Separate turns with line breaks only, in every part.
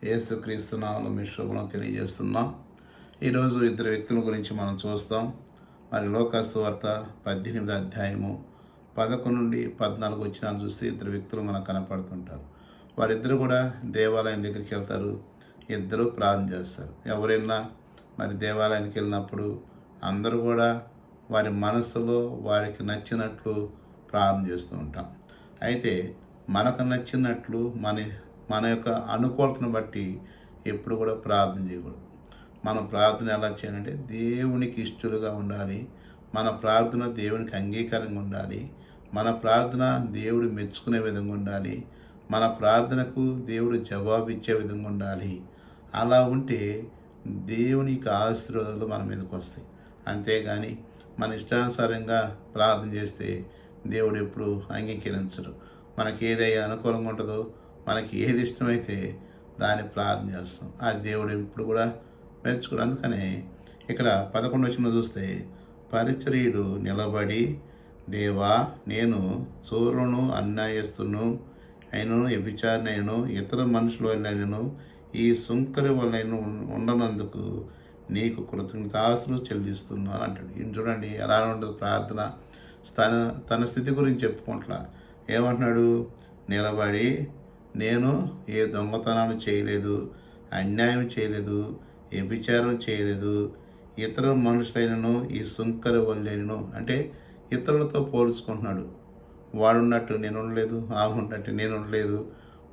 యేసుక్రీస్తు నామములో మీ శుభములు తెలియజేస్తున్నాం. ఈరోజు ఇద్దరు వ్యక్తుల గురించి మనం చూస్తాం. మరి లోకాసు వార్త 18 అధ్యాయము 11 నుండి 14 వచ్చినాలు చూస్తే ఇద్దరు వ్యక్తులు మనకు కనపడుతుంటారు. వారిద్దరు కూడా దేవాలయం దగ్గరికి వెళ్తారు. ఇద్దరు ప్రార్థన చేస్తారు. ఎవరైనా మరి దేవాలయానికి వెళ్ళినప్పుడు అందరూ కూడా వారి మనసులో వారికి నచ్చినట్లు ప్రార్థన చేస్తూ ఉంటాం. అయితే మనకు నచ్చినట్లు మన యొక్క అనుకూలతను బట్టి ఎప్పుడు కూడా ప్రార్థన చేయకూడదు. మన ప్రార్థన ఎలా చేయాలంటే దేవునికి ఇష్టలుగా ఉండాలి. మన ప్రార్థన దేవునికి అంగీకారంగా ఉండాలి. మన ప్రార్థన దేవుడు మెచ్చుకునే విధంగా ఉండాలి. మన ప్రార్థనకు దేవుడు జవాబు ఇచ్చే విధంగా ఉండాలి. అలా ఉంటే దేవునికి ఆశీర్వాదాలు మన మీదకి వస్తాయి. అంతేగాని మన ఇష్టానుసారంగా ప్రార్థన చేస్తే దేవుడు ఎప్పుడు అంగీకరించడు. మనకి ఏదైనా అనుకూలంగా ఉంటుందో, మనకి ఏది ఇష్టమైతే దాన్ని ప్రార్థన చేస్తాం. ఆ దేవుడు ఎప్పుడు కూడా మెచ్చుకోడు. అందుకనే ఇక్కడ 11 వచనం చూస్తే, పరిచర్యుడు నిలబడి, దేవా, నేను చోరును, అన్యాయస్తును అయినను, వ్యభిచారినైనను, ఇతర మనుషుల వలనైనను, ఈ సుంకరి వలన ఉండనందుకు నీకు కృతజ్ఞతాస్తులు చెల్లిస్తున్నాను అంటాడు. ఇది చూడండి ఎలా ఉండదు ప్రార్థన. తన స్థితి గురించి చెప్పుకుంటా ఏమంటున్నాడు? నిలబడి, నేను ఏ దొంగతనాలు చేయలేదు, అన్యాయం చేయలేదు, వ్యభిచారం చేయలేదు, ఇతర మనుషులైనను, ఈ సుంకరి వల్లైనను, అంటే ఇతరులతో పోల్చుకుంటున్నాడు. వాడున్నట్టు నేను ఉండలేదు, ఉన్నట్టు నేను ఉండలేదు,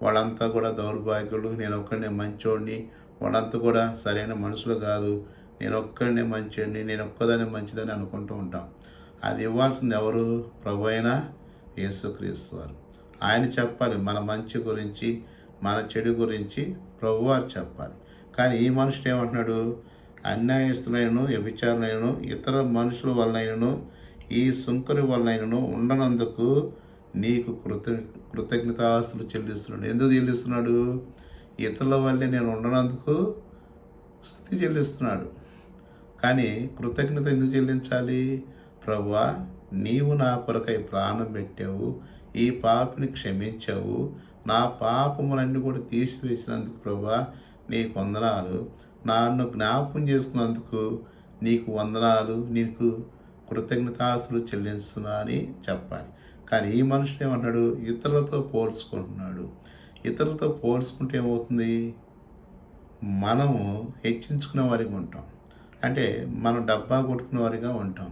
వాళ్ళంతా కూడా దౌర్భాగ్యులు, నేను ఒక్కడినే మంచోడిని, వాళ్ళంతా కూడా సరైన మనుషులు కాదు, నేను ఒక్కడినే మంచోడిని, నేను ఒక్కదాన్ని మంచిదని అనుకుంటూ ఉంటాం. అది ఇవ్వాల్సింది ఎవరు? ప్రభు అయిన యేసుక్రీస్తు వారు. ఆయన చెప్పాలి మన మంచి గురించి, మన చెడు గురించి ప్రభువారు చెప్పాలి. కానీ ఈ మనుషుడు ఏమంటున్నాడు? అన్యాయస్తులైనను, వ్యభిచారులైనను, ఇతర మనుషుల వలనైనను, ఈ సుంకరి వలనైనను ఉండనందుకు నీకు కృతజ్ఞతాస్తులు చెల్లిస్తున్నాడు. ఎందుకు చెల్లిస్తున్నాడు? ఇతరుల వల్లే నేను ఉండనందుకు స్తుతి చెల్లిస్తున్నాడు. కానీ కృతజ్ఞత ఎందుకు చెల్లించాలి? ప్రభువా, నీవు నా కొరకై ప్రాణం పెట్టావు, ఈ పాపిని క్షమించావు, నా పాపములన్నీ కూడా తీసివేసినందుకు ప్రభువా నీకు వందనాలు, నన్ను జ్ఞాపకం చేసుకున్నందుకు నీకు వందనాలు, నీకు కృతజ్ఞతాస్తులు చెల్లిస్తున్నా అని చెప్పాలి. కానీ ఈ మనుషుడు ఏమంటాడు? ఇతరులతో పోల్చుకుంటున్నాడు. ఇతరులతో పోల్చుకుంటే ఏమవుతుంది? మనము హెచ్చించుకునే వారిగా ఉంటాం. అంటే మనం డబ్బా కొట్టుకునే వారిగా ఉంటాం.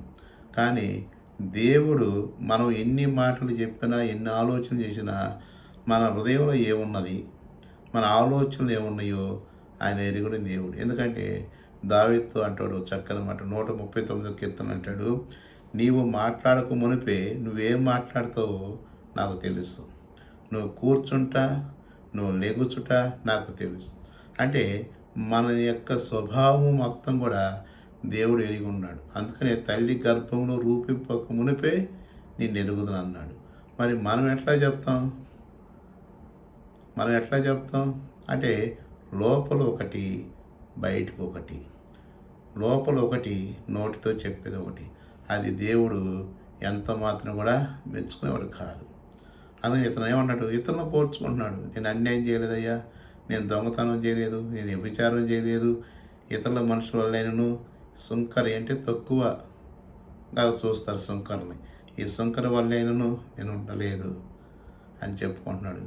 కానీ దేవుడు మనం ఎన్ని మాటలు చెప్పినా, ఎన్ని ఆలోచనలు చేసినా, మన హృదయంలో ఏమున్నది, మన ఆలోచనలు ఏమున్నాయో ఆయన ఎరుగుని దేవుడు. ఎందుకంటే దావీదుతో అంటాడు చక్కని మాట, 139 కీర్తన అంటాడు, నీవు మాట్లాడక మునిపే నువ్వేం మాట్లాడతావో నాకు తెలుసు, నువ్వు కూర్చుంటా, నువ్వు లెగుచుట నాకు తెలుసు. అంటే మన యొక్క స్వభావం మొత్తం కూడా దేవుడు ఎరిగి ఉన్నాడు. అందుకనే తల్లి గర్భంలో రూపింపక మునిపే నేను ఎరుగుదును అన్నాడు. మరి మనం ఎట్లా చెప్తాం? అంటే లోపల ఒకటి, బయటకు ఒకటి. లోపల ఒకటి, నోటితో చెప్పేది ఒకటి. అది దేవుడు ఎంత మాత్రం కూడా మెచ్చుకునేవాడు కాదు. అందుకని ఇతను ఏమన్నాడు? ఇతరులను పోల్చుకుంటున్నాడు. నేను అన్యాయం చేయలేదయ్యా, నేను దొంగతనం చేయలేదు, నేను వ్యభిచారం చేయలేదు, ఇతరుల మనుషుల వల్లైనను, సుంకరి అంటే తక్కువగా చూస్తారు సుంకర్ని, ఈ సుంకరి వల్లైనను నేను ఉండలేదు అని చెప్పుకుంటున్నాడు.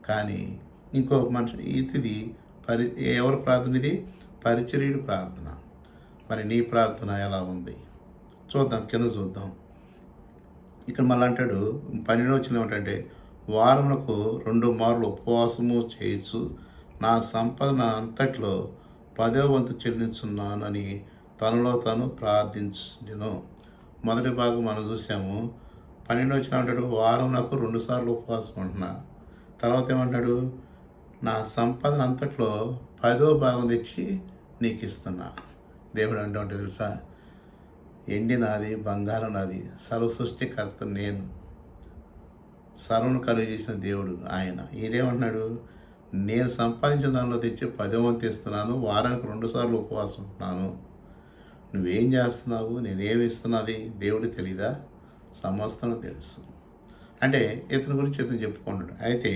కానీ ఇంకో మనిషి ఇది ఎవరి ప్రార్థన? ఇది పరిచర్యుడి ప్రార్థన. మరి నీ ప్రార్థన ఎలా ఉంది? చూద్దాం, కింద చూద్దాం. ఇక్కడ మళ్ళీ అంటాడు 12 వచనం ఏమిటంటే, వారములకు 2 మార్లు ఉపవాసము చేయొచ్చు, నా సంపదన అంతట్లో 10వ వంతు చెల్లించున్నానని తనలో తాను ప్రార్థించును. మొదటి భాగం మనం చూసాము. 12 వచనం అంటాడు, వారం నాకు 2 సార్లు ఉపవాసం ఉంటున్నా. తర్వాత ఏమంటాడు? నా సంపదన అంతట్లో 10వ భాగం తెచ్చి నీకు ఇస్తున్నా. దేవుడు అంటే తెలుసా? ఎండి నాది, బంగారం నాది, సర్వ సృష్టికర్త నేను, సర్వను కలిగజేసిన దేవుడు ఆయన. ఈయనేమంటున్నాడు? నేను సంపాదించిన దానిలో తెచ్చి 10వ వంతు ఇస్తున్నాను, వారానికి 2 సార్లు ఉపవాసం ఉంటున్నాను. నువ్వేం చేస్తున్నావు, నేనేమి ఇస్తున్నది దేవుడు తెలీదా? సమస్తం తెలుసు. అంటే ఇతని గురించి ఇతను చెప్పుకుంటాడు. అయితే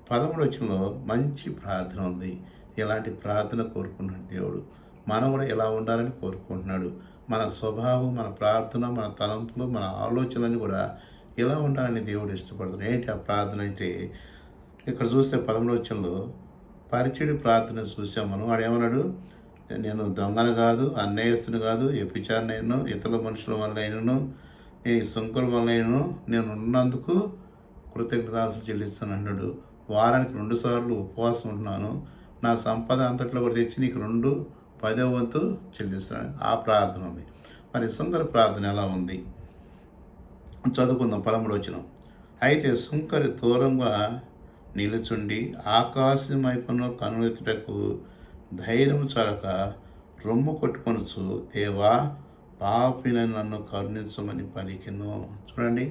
13 వచనంలో మంచి ప్రార్థన ఉంది. ఇలాంటి ప్రార్థన కోరుకున్నాడు దేవుడు. మనం కూడా ఎలా ఉండాలని కోరుకుంటున్నాడు. మన స్వభావం, మన ప్రార్థన, మన తలంపులు, మన ఆలోచనలన్నీ కూడా ఎలా ఉండాలని దేవుడు ఇష్టపడుతున్నాడు. ఏంటి ఆ ప్రార్థన అంటే, ఇక్కడ చూస్తే 11వ వచనంలో పరిచయుడి ప్రార్థన చూసాం మనం. వాడు ఏమన్నాడు? నేను దొంగను కాదు, అన్యాయస్తుని కాదు, వ్యభిచారినైనను, ఇతరుల మనుషుల వల్ల అయినను, నేను ఈ సుంకుల వల్ల అయినను నేను ఉన్నందుకు కృతజ్ఞతాస్తుతులు చెల్లిస్తాను అన్నాడు. వారానికి 2 సార్లు ఉపవాసం ఉంటున్నాను, నా సంపద అంతట్లో కూడా తెచ్చి నీకు 10వ వంతు చెల్లిస్తాను. ఆ ప్రార్థన ఉంది. మరి సుంకర ప్రార్థన ఎలా ఉంది చదువుకుందాం. 13వ వచనం. అయితే సుంకరి దూరంగా నిలుచుండి ఆకాశం వైపున కనులెత్తుటకు ధైర్యం చాలక రొమ్ము కొట్టుకొనుచు, దేవా పాపిన నన్ను కరుణించమని పలికెను. చూడండి,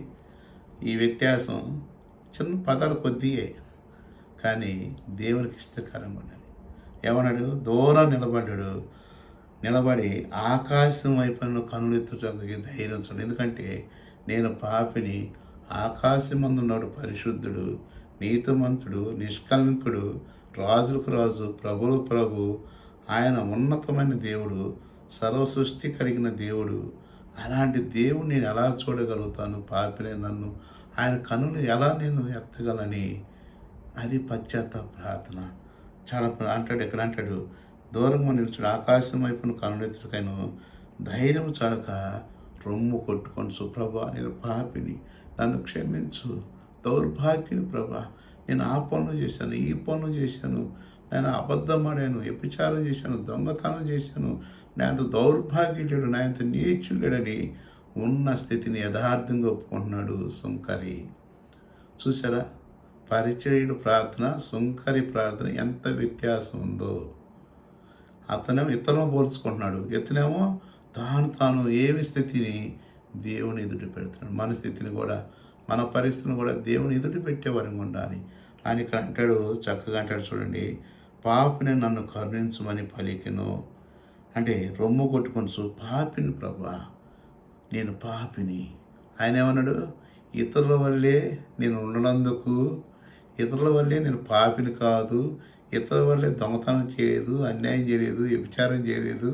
ఈ వ్యత్యాసం చిన్న పదాలు కొద్దియే, కానీ దేవునికి ఇష్టకరంగా ఉండాలి. ఏమన్నాడు? దూరం నిలబడి ఆకాశం వైపున కనులెత్తుటకు ధైర్యం చూడండి. ఎందుకంటే నేను పాపిని, ఆకాశమందున్నాడు పరిశుద్ధుడు, నీతిమంతుడు, నిష్కలంకుడు, రాజులకు రాజు, ప్రభువు ప్రభు, ఆయన ఉన్నతమైన దేవుడు, సర్వసృష్టి కలిగిన దేవుడు. అలాంటి దేవుడు నేను ఎలా చూడగలుగుతాను? పాపినే నన్ను ఆయన కనులు ఎలా నేను ఎత్తగలని? అది పశ్చాత్తాప ప్రార్థన. చాలా అంటాడు, ఎక్కడ అంటాడు? దూరంగా నిలుచుడు ఆకాశం వైపును కనులెత్తుటకైను ధైర్యం చాలక రొమ్ము కొట్టుకొని, సుప్రభా నేను పాపిని, నన్ను క్షమించు, దౌర్భాగ్యుని ప్రభా, నేను ఆ పనులు చేశాను, ఈ పనులు చేశాను, నేను అబద్ధం ఆడాను, వ్యభిచారం చేశాను, దొంగతనం చేశాను, నా అంత దౌర్భాగ్యుడు, నా అంత నీచులేడని ఉన్న స్థితిని యథార్థంగా ఒప్పుకుంటున్నాడు సుంకరి. చూసారా? పరిచయుడు ప్రార్థన, సుంకరి ప్రార్థన ఎంత వ్యత్యాసం ఉందో. అతనేమో ఇతరులను పోల్చుకుంటున్నాడు, ఇతనేమో తాను ఏమి స్థితిని దేవుని ఎదుటి పెడుతున్నాడు. మన స్థితిని కూడా, మన పరిస్థితిని కూడా దేవుని ఎదుటి పెట్టేవారిని ఉండాలి అని ఇక్కడ అంటాడు. చక్కగా అంటాడు చూడండి, పాపిని నన్ను కరుణించమని పలికెను. అంటే రొమ్ము కొట్టుకొనుచు, పాపిని ప్రభా, నేను పాపిని. ఆయన ఏమన్నాడు? ఇతరుల వల్లే నేను ఉండనందుకు, ఇతరుల వల్లే నేను పాపిని కాదు, ఇతరుల వల్లే దొంగతనం చేయలేదు, అన్యాయం చేయలేదు, వ్యభిచారం చేయలేదు,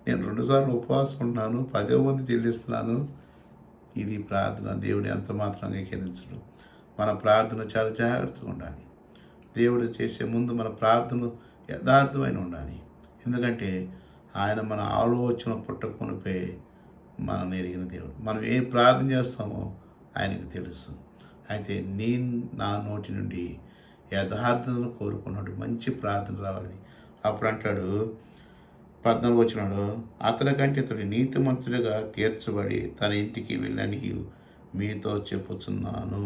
నేను 2 సార్లు ఉపవాసం ఉంటున్నాను, 10వ వంతు చెల్లిస్తున్నాను. ఇది ప్రార్థన. దేవుడు ఎంత మాత్రం అంగీకరించడు. మన ప్రార్థన చాలా జాగ్రత్తగా ఉండాలి. దేవుడు చేసే ముందు మన ప్రార్థన యథార్థమైన ఉండాలి. ఎందుకంటే ఆయన మన ఆలోచన పుట్టకొనిపై మనం ఎరిగిన దేవుడు. మనం ఏ ప్రార్థన చేస్తామో ఆయనకు తెలుసు. అయితే నా నోటి నుండి యథార్థతను కోరుకున్నాడు, మంచి ప్రార్థన రావాలని. అప్పుడు అంటాడు 14వ వచనంలో, అతని కంటే ఇతడు నీతిమంతుడిగా తీర్చబడి తన ఇంటికి వెళ్ళని మీతో చెప్పుచున్నాను.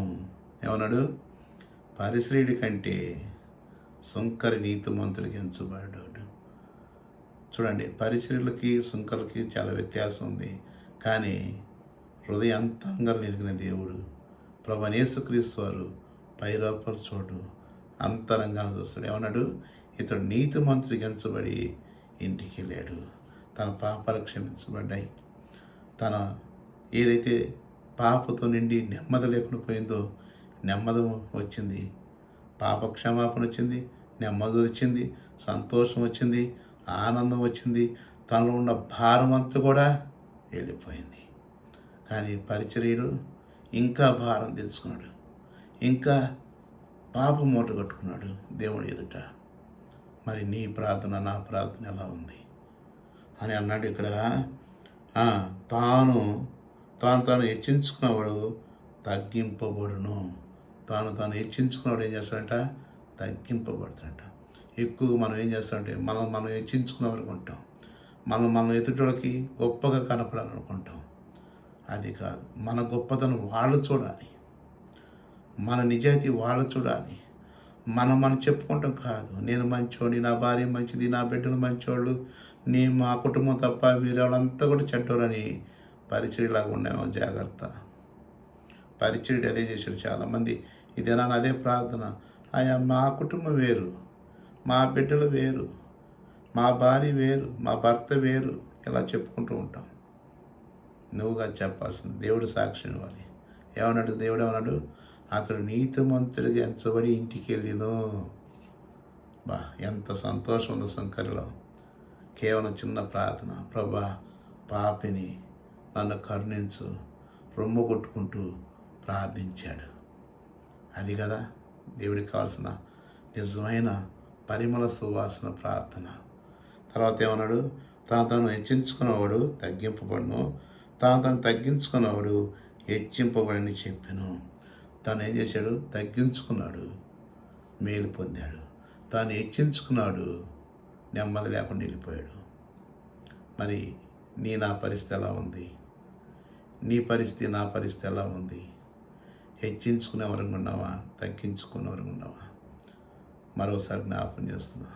ఏమన్నాడు? పరిశ్రీడి కంటే సుంకరి నీతిమంతుడికి ఎంచబడ్డాడు. చూడండి, పరిశ్రీలకి సుంకర్లకి చాలా వ్యత్యాసం ఉంది. కానీ హృదయాంతంగా నిలిగిన దేవుడు ప్రభువైన యేసుక్రీస్తు వారు పైరూపలు చూడు, అంతరంగాన్ని చూస్తాడు. ఏమన్నాడు? ఇతడు నీతిమంతుడికి ఎంచబడి ఇంటికి వెళ్ళాడు. తన పాపాలు క్షమించబడ్డాయి. తన ఏదైతే పాపతో నిండి నెమ్మది లేకుండా పోయిందో నెమ్మది వచ్చింది, పాప క్షమాపణ వచ్చింది, నెమ్మది వచ్చింది, సంతోషం వచ్చింది, ఆనందం వచ్చింది. తనలో ఉన్న భారం అంతా కూడా వెళ్ళిపోయింది. కానీ పరిచర్యుడు ఇంకా భారం తెచ్చుకున్నాడు, ఇంకా పాప మూట కట్టుకున్నాడు దేవుని ఎదుట. మరి నీ ప్రార్థన, నా ప్రార్థన ఎలా ఉంది అని అన్నాడు ఇక్కడ. తాను హెచ్చించుకున్నవాడు తగ్గింపబడును. తాను హెచ్చించుకున్నవాడు ఏం చేస్తాడంట? తగ్గింపబడుతుంట. ఎక్కువగా మనం ఏం చేస్తామంటే మనం హెచ్చించుకున్న వరకు ఉంటాం, మనం ఎదుటోళ్ళకి గొప్పగా కనపడాలనుకుంటాం. అది కాదు. మన గొప్పతనం వాళ్ళు చూడాలి, మన నిజాయితీ వాళ్ళు చూడాలి. మనం చెప్పుకుంటాం కాదు, నేను మంచోడిని, నా భార్య మంచిది, నా బిడ్డలు మంచోళ్ళు, మా కుటుంబం తప్ప వీరు వాళ్ళంతా కూడా చెడ్డోరని పరిచయలాగా ఉండేమో. జాగ్రత్త. పరిచయుడు అదే చేశాడు. చాలామంది ఇదేనా అదే ప్రార్థన, అయ్యా మా కుటుంబం వేరు, మా బిడ్డలు వేరు, మా భార్య వేరు, మా భర్త వేరు, ఇలా చెప్పుకుంటూ ఉంటాం. నువ్వుగా చెప్పాల్సింది దేవుడు సాక్షి ఇవ్వాలి. ఏమన్నాడు దేవుడు? ఏమన్నాడు? అతడు నీతిమంతుడిగా ఎంచబడి ఇంటికి వెళ్ళిను. బా ఎంత సంతోషం ఉందో శంకరిలో. కేవలం చిన్న ప్రార్థన, ప్రభా పాపిని నన్ను కరుణించు, రొమ్ము కొట్టుకుంటూ ప్రార్థించాడు. అది కదా దేవుడికి కావాల్సిన నిజమైన పరిమళ సువాసన ప్రార్థన. తర్వాత ఏమన్నాడు? తాను హెచ్చించుకున్నవాడు తగ్గింపబడును, తాను తగ్గించుకున్నవాడు హెచ్చింపబడని చెప్పాను. తాను ఏం చేశాడు? తగ్గించుకున్నాడు, మేలు పొందాడు. తాను హెచ్చించుకున్నాడు, నెమ్మది లేకుండా వెళ్ళిపోయాడు. మరి నా పరిస్థితి ఎలా ఉంది? నీ పరిస్థితి, నా పరిస్థితి ఎలా ఉంది? హెచ్చించుకునే వరకు ఉన్నావా? తగ్గించుకునే వరకు ఉన్నావా? మరోసారి జ్ఞాపకం చేస్తున్నా.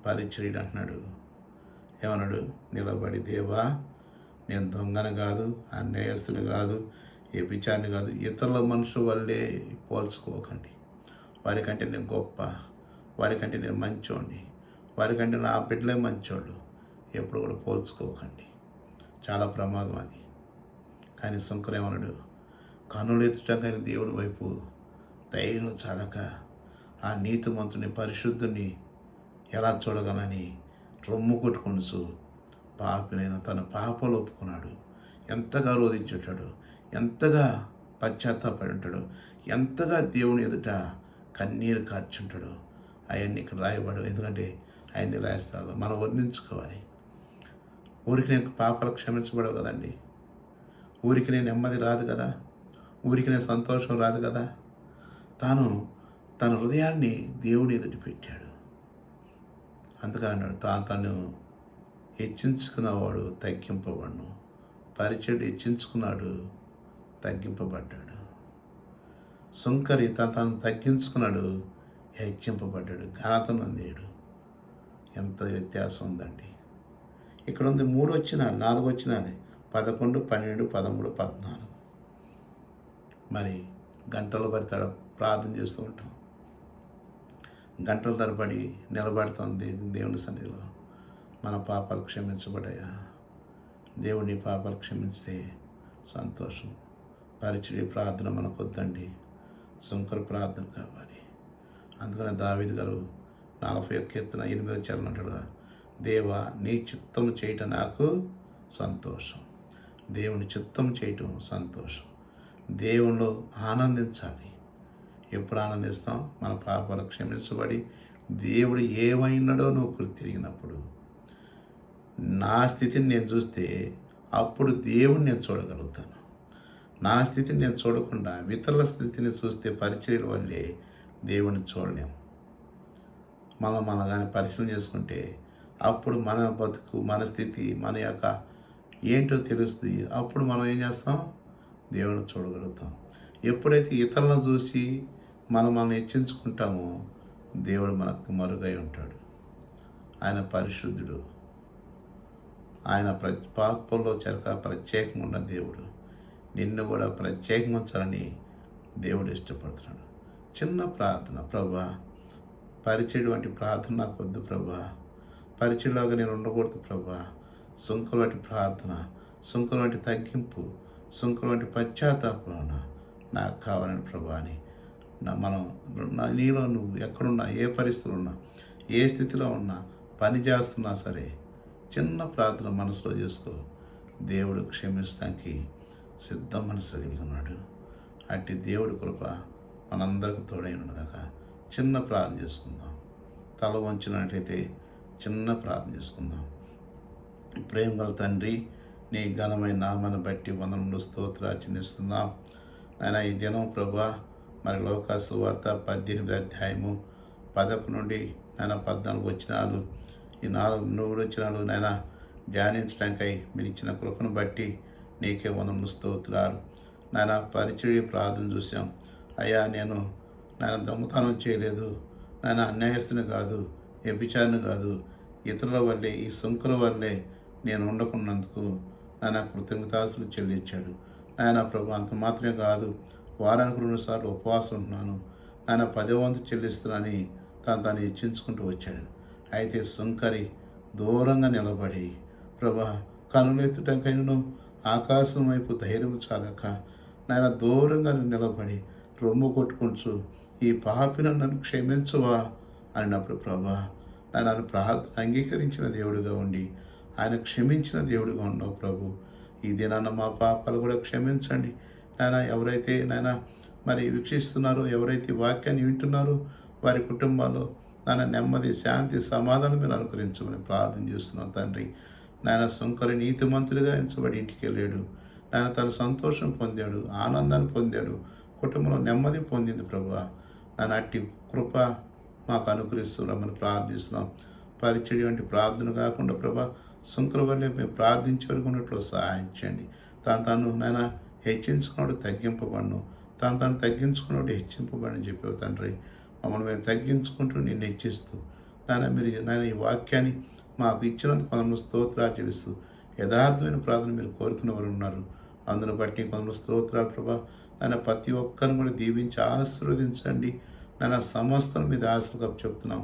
పరిచర్యుడు అంటున్నాడు, ఏమన్నాడు? నిలబడి, దేవా నేను దొంగను కాదు, అన్యాయస్తుని కాదు, వ్యభిచారిని కాదు. ఇతరుల మనుషుల వల్లే పోల్చుకోకండి. వారికంటే నేను గొప్ప, వారికంటే నేను మంచోడిని, వారికంటే నా బిడ్డలే మంచోళ్ళు. ఎప్పుడు కూడా పోల్చుకోకండి. చాలా ప్రమాదం అది. కానీ శంకరేమన్నాడు? కన్నులు ఎత్తుటం కానీ దేవుని వైపు ధైర్యం చాలక ఆ నీతిమంతుని, పరిశుద్ధుని ఎలా చూడగలని రొమ్ము కొట్టుకొనుచు పాపినైన తన పాపాలు ఒప్పుకున్నాడు. ఎంతగా రోధించుంటాడు, ఎంతగా పశ్చాత్తాపడి ఉంటాడు, ఎంతగా దేవుని ఎదుట కన్నీరు కార్చుంటాడు. అవన్నీ ఇక్కడ రాయబడు. ఎందుకంటే అవన్నీ రాయిస్తాడు. మనం వర్ణించుకోవాలి. ఊరికి నేను పాపాలు క్షమించబడవు కదండి. ఊరికి నేను నెమ్మది రాదు కదా, ఊరికి నేను సంతోషం రాదు కదా. తన హృదయాన్ని దేవుని ఎదుటి పెట్టాడు. అందుకని అన్నాడు, తను హెచ్చించుకున్నవాడు తగ్గింపబడును. పరిచయుడు హెచ్చించుకున్నాడు, తగ్గింపబడ్డాడు. సుంకరి తను తగ్గించుకున్నాడు, హెచ్చింపబడ్డాడు, ఘనతను అందాడు. ఎంత వ్యత్యాసం ఉందండి. ఇక్కడ ఉంది 3 వచనాలు, 4 వచనాలు, 11, 12, 13, 14. మరి గంటలు పడతాడు ప్రార్థన చేస్తూ ఉంటాం. గంటల తరబడి నిలబడతాం దేవుని సన్నిధిలో. మన పాపాలు క్షమించబడాయా? దేవుని పాపాలు క్షమించితే సంతోషం. పరిచర్య ప్రార్థన మనకు వద్దండి, శంకర ప్రార్థన కావాలి. అందుకని దావీదు గారు 41 కీర్తన 8వ చరణం అంటాడు, దేవా నీ చిత్తం చేయటం నాకు సంతోషం. దేవుని చిత్తం చేయటం సంతోషం. దేవునిలో ఆనందించాలి. ఎప్పుడు ఆనందిస్తాం? మన పాపాలు క్షమించబడి దేవుడు ఏమైనాడో నువ్వు గుర్తిరిగినప్పుడు. నా స్థితిని నేను చూస్తే అప్పుడు దేవుణ్ణి నేను చూడగలుగుతాను. నా స్థితిని నేను చూడకుండా ఇతరుల స్థితిని చూస్తే పరిచర్యల వల్లే దేవుని చూడలేము. మనం కానీ పరిశీలన చేసుకుంటే అప్పుడు మన బతుకు, మన స్థితి, మన యొక్క ఏంటో తెలుస్తుంది. అప్పుడు మనం ఏం చేస్తాం? దేవుని చూడగలుగుతాం. ఎప్పుడైతే ఇతరులను చూసి మనం హెచ్చించుకుంటామో దేవుడు మనకు మరుగై ఉంటాడు. ఆయన పరిశుద్ధుడు. ఆయన పాపంలో ప్రత్యేకంగా ఉన్న దేవుడు. నిన్ను కూడా ప్రత్యేకంగా ఉంచాలని దేవుడు ఇష్టపడుతున్నాడు. చిన్న ప్రార్థన, ప్రభా పరిచయం వంటి ప్రార్థన నాకు వద్దు ప్రభా, పరిచయలాగా నేను ఉండకూడదు ప్రభా. సుంకం వంటి ప్రార్థన, సుంకం వంటి తగ్గింపు, సుంకం వంటి పశ్చాత్తాపన నాకు కావాలని ప్రభా అని మనం నీలో నువ్వు ఎక్కడున్నా, ఏ పరిస్థితులు ఉన్నా, ఏ స్థితిలో ఉన్నా, పని చేస్తున్నా సరే చిన్న ప్రార్థన మనసులో చేసుకో. దేవుడు క్షమిస్తానికి సిద్ధ మనసు కలిగి ఉన్నాడు. అట్టి దేవుడి కృప మనందరికి తోడైన కాక చిన్న ప్రార్థన చేసుకుందాం. తల వంచినట్లయితే చిన్న ప్రార్థన చేసుకుందాం. ప్రేమ గల తండ్రి, నీ ఘనమైన నామాన్ని బట్టి వందనములు స్తోత్రాలు చెల్లిస్తున్నాం. నాయన ఈ దినం ప్రభా మరి లోకా సువార్త 18వ అధ్యాయము 11 నుండి 14 వచనాలు, ఈ 3 వచనాలు నాయన ధ్యానించడానికై మీరు ఇచ్చిన కృపను బట్టి నీకే వందనములు స్తోత్రాలు. నాయన పరిచర్య ప్రార్థన చూసాం. అయ్యా నేను దొంగతనం చేయలేదు, నాయన అన్యాయస్తుని కాదు, వ్యభిచారిని కాదు, ఇతరుల వల్లే, ఈ సుంకుల వల్లే నేను ఉండకున్నందుకు నాయన కృతజ్ఞతాస్తులు చెల్లించాడు. నాయన ప్రభు అంత మాత్రమే కాదు, వారానికి 2 సార్లు ఉపవాసం ఉంటున్నాను, నాయన 10వ వంతు చెల్లిస్తున్నానని తాను హెచ్చించుకుంటూ వచ్చాడు. అయితే సుంకరి దూరంగా నిలబడి ప్రభా కనులెత్తుటకైనను ఆకాశం వైపు ధైర్యం చాలక నాయన దూరంగా నిలబడి రొమ్ము కొట్టుకుంటూ ఈ పాపిన నన్ను క్షమించువా అన్నప్పుడు ప్రభా నన్ను ప్రార్థన అంగీకరించిన దేవుడిగా ఉండి ఆయన క్షమించిన దేవుడిగా ఉన్నావు ప్రభు. ఈ దినాన మా పాపాలు కూడా క్షమించండి నాయన. ఎవరైతే నాయన మరి వీక్షిస్తున్నారో, ఎవరైతే వాక్యాన్ని వింటున్నారో వారి కుటుంబాల్లో నాయన నెమ్మది, శాంతి, సమాధానం మీరు అనుకరించమని ప్రార్థన చేస్తున్నాం తండ్రి. నాయన సుంకరి నీతిమంతుడిగా ఎంచబడి ఇంటికి వెళ్ళాడు నాయన. తను సంతోషం పొందాడు, ఆనందాన్ని పొందాడు, కుటుంబంలో నెమ్మది పొందింది ప్రభా. నాయన అట్టి కృప మాకు అనుగ్రహిస్తున్నామని ప్రార్థిస్తున్నాం. పరిచయం వంటి ప్రార్థన కాకుండా ప్రభా సుంకర వల్లే మేము ప్రార్థించే వరకు ఉన్నట్లు సహాయం చేయండి. తాను నాయన హెచ్చించుకున్నాడు తగ్గింపబడను, తాను తగ్గించుకున్నాడు హెచ్చింపబడని చెప్పావు తండ్రి. మమ్మల్ని మేము తగ్గించుకుంటూ నిన్ను హెచ్చిస్తూ నాయన ఈ వాక్యాన్ని మాకు ఇచ్చినందుకు కొందరు స్తోత్రాలు చెల్లిస్తూ యథార్థమైన ప్రార్థన మీరు కోరుకున్న వారు ఉన్నారు. అందును బట్టి కొందరు స్తోత్రాలు ప్రభా. నాయన ప్రతి ఒక్కరిని కూడా దీవించి ఆశీర్వదించండి నాయన. సమస్తం మీద ఆశలు చెప్తున్నాం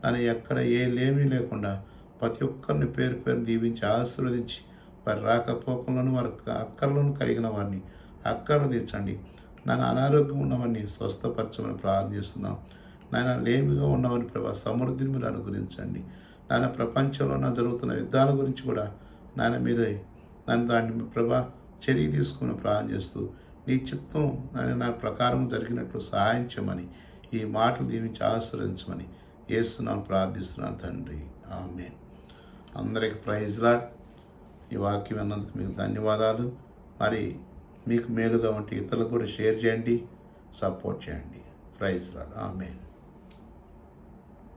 నాయన. ఎక్కడ ఏ లేమీ లేకుండా ప్రతి ఒక్కరిని పేరు పేరు దీవించి ఆశీర్వదించి వారి రాకపోకలను వారి అక్కర్లను కలిగిన వారిని అక్కర్లు తీర్చండి నాయన. అనారోగ్యం ఉన్నవారిని స్వస్థపరచమని ప్రార్థిస్తున్నాం నాయన. లేమిగా ఉన్నవారిని ప్రభా సమృద్ధిని మీరు అనుగ్రహించండి నాయన. ప్రపంచంలో జరుగుతున్న యుద్ధాల గురించి కూడా నాయన మీరే దాన్ని ప్రభా చర్య తీసుకుని ప్రార్థన చేస్తూ నీ చిత్తం నా ప్రకారం జరిగినట్లు సహాయం చేయమని ఈ మాటలు దీవించి ఆశీర్వదించమని యేసునామమున ప్రార్థిస్తున్నాను తండ్రి. ఆమేన్. అందరికి ప్రైజ్ లార్డ్. ఈ వాక్యం అన్నందుకు మీకు ధన్యవాదాలు. మరి మీకు మేలుగా ఉంటే ఇతరులకు కూడా షేర్ చేయండి, సపోర్ట్ చేయండి. Praise Lord. ఆమేన్.